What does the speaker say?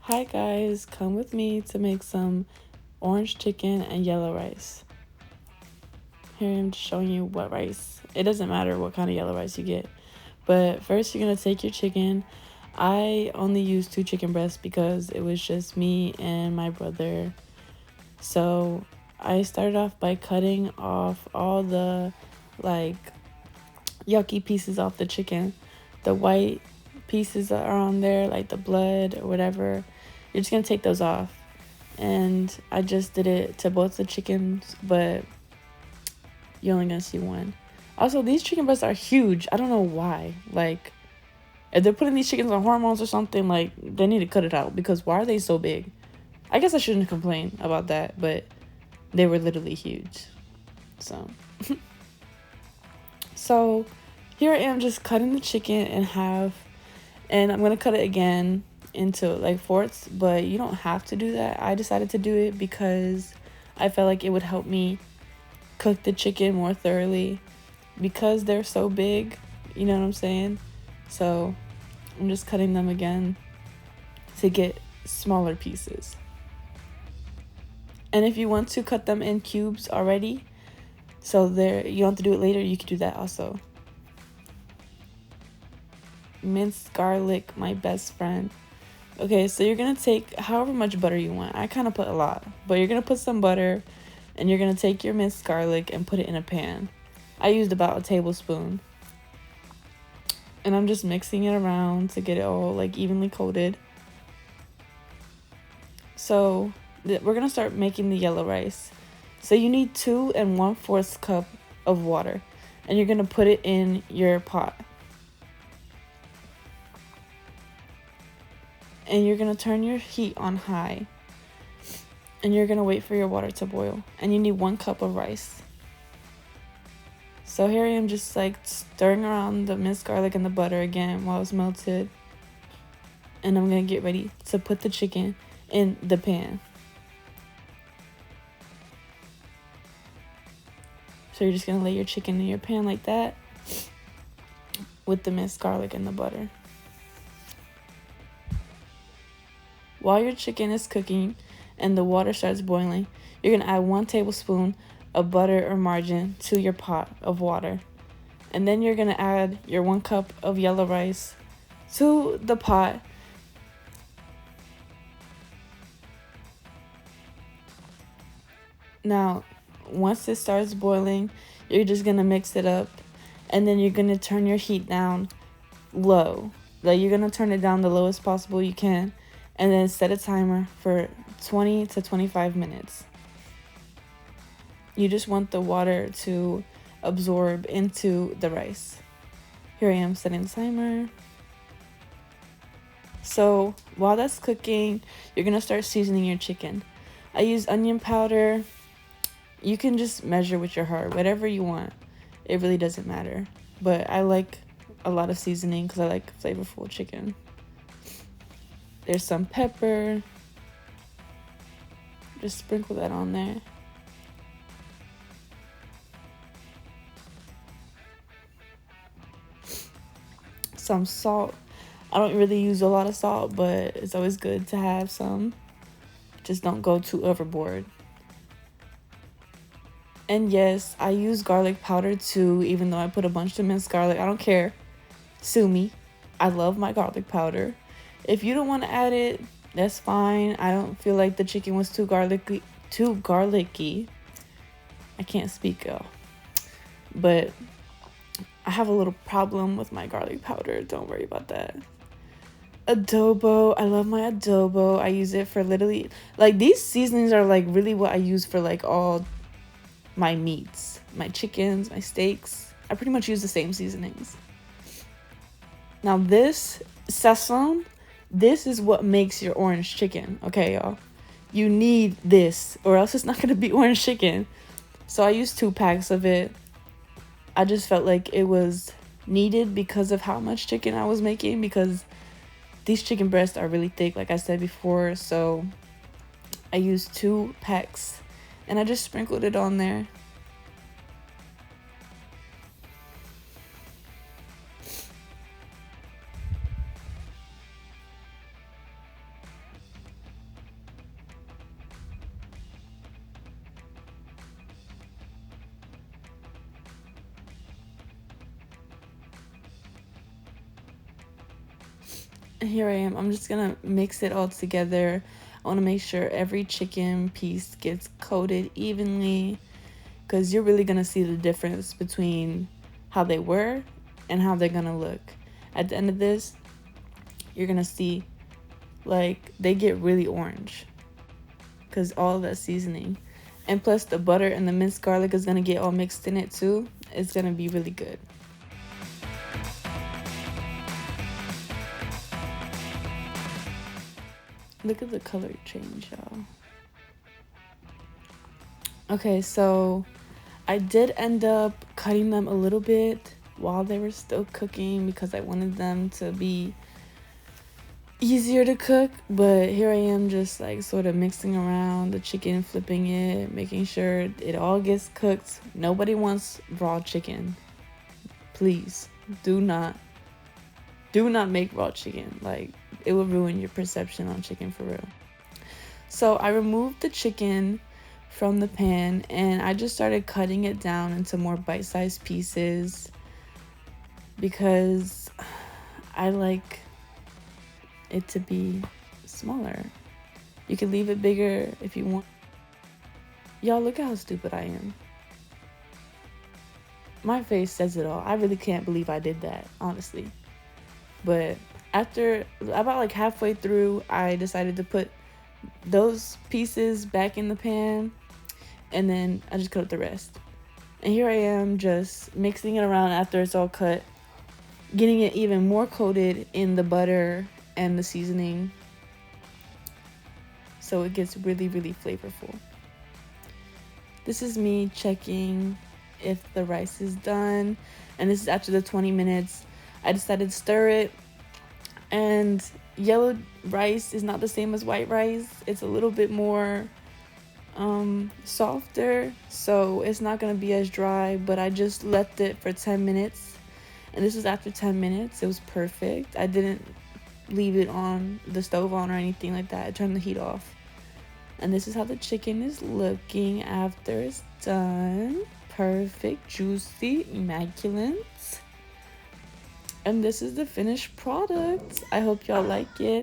Hi guys, come with me to make some orange chicken and yellow rice. Here I'm just showing you what rice. It doesn't matter what kind of yellow rice you get. But first you're going to take your chicken. I only used 2 chicken breasts because it was just me and my brother. So I started off by cutting off all the like yucky pieces off the chicken. The white pieces that are on there, like the blood or whatever, you're just gonna take those off. And I just did it to both the chickens, but you're only gonna see one. Also, these chicken breasts are huge. I don't know why. Like, if they're putting these chickens on hormones or something, like, they need to cut it out because why are they so big? I guess I shouldn't complain about that, but they were literally huge. So, so here I am just cutting the chicken in half, and I'm gonna cut it again into like fourths, but you don't have to do that. I decided to do it because I felt like it would help me cook the chicken more thoroughly because they're so big, you know what I'm saying? So I'm just cutting them again to get smaller pieces. And if you want to cut them in cubes already, so there you don't have to do it later, you can do that also. Minced garlic, my best friend. Okay, so you're gonna take however much butter you want. I kind of put a lot, but you're gonna put some butter and you're gonna take your minced garlic and put it in a pan. I used about a tablespoon. And I'm just mixing it around to get it all like evenly coated. So we're gonna start making the yellow rice. So you need 2 1/4 cup of water, and you're gonna put it in your pot. And you're gonna turn your heat on high. And you're gonna wait for your water to boil. And you need 1 cup of rice. So here I am just like stirring around the minced garlic and the butter again while it's melted. And I'm gonna get ready to put the chicken in the pan. So you're just gonna lay your chicken in your pan like that with the minced garlic and the butter. While your chicken is cooking and the water starts boiling, you're gonna add 1 tablespoon of butter or margarine to your pot of water. And then you're gonna add your 1 cup of yellow rice to the pot. Now, once it starts boiling, you're just gonna mix it up, and then you're gonna turn your heat down low. Like, you're gonna turn it down the lowest possible you can, and then set a timer for 20 to 25 minutes. You just want the water to absorb into the rice. Here I am setting the timer. So while that's cooking, you're gonna start seasoning your chicken. I use onion powder. You can just measure with your heart, whatever you want. It really doesn't matter. But I like a lot of seasoning because I like flavorful chicken. There's some pepper. Just sprinkle that on there. Some salt. I don't really use a lot of salt, but it's always good to have some. Just don't go too overboard. And yes, I use garlic powder too, even though I put a bunch of minced garlic. I don't care. Sue me. I love my garlic powder. If you don't want to add it, that's fine. I don't feel like the chicken was too garlicky. I can't speak, y'all. But I have a little problem with my garlic powder. Don't worry about that. Adobo. I love my adobo. I use it for literally, like, these seasonings are like really what I use for like all my meats, my chickens, my steaks. I pretty much use the same seasonings. Now this sazon, this is what makes your orange chicken, okay, y'all? You need this or else it's not gonna be orange chicken. So I used 2 packs of it. I just felt like it was needed because of how much chicken I was making, because these chicken breasts are really thick, like I said before. So I used 2 packs and I just sprinkled it on there. Here I am. I'm just gonna mix it all together. I want to make sure every chicken piece gets coated evenly, because you're really gonna see the difference between how they were and how they're gonna look. At the end of this, you're gonna see like they get really orange because all of that seasoning, and plus the butter and the minced garlic is gonna get all mixed in it too. It's gonna be really good. Look at the color change, y'all. Okay, so I did end up cutting them a little bit while they were still cooking because I wanted them to be easier to cook, but here I am just like sort of mixing around the chicken, flipping it, making sure it all gets cooked. Nobody wants raw chicken. Please do not make raw chicken. Like, it will ruin your perception on chicken for real. So I removed the chicken from the pan and I just started cutting it down into more bite-sized pieces because I like it to be smaller. You can leave it bigger if you want. Y'all, look at how stupid I am. My face says it all. I really can't believe I did that, honestly. But after about like halfway through, I decided to put those pieces back in the pan, and then I just cut up the rest. And here I am just mixing it around after it's all cut, getting it even more coated in the butter and the seasoning so it gets really, really flavorful. This is me checking if the rice is done, and this is after the 20 minutes. I decided to stir it, and yellow rice is not the same as white rice. It's a little bit more softer, so it's not gonna be as dry, but I just left it for 10 minutes, and this is after 10 minutes. It was perfect. I didn't leave it on the stove on or anything like that. I turned the heat off, and this is how the chicken is looking after it's done. Perfect, juicy, immaculate. And this is the finished product. I hope y'all like it.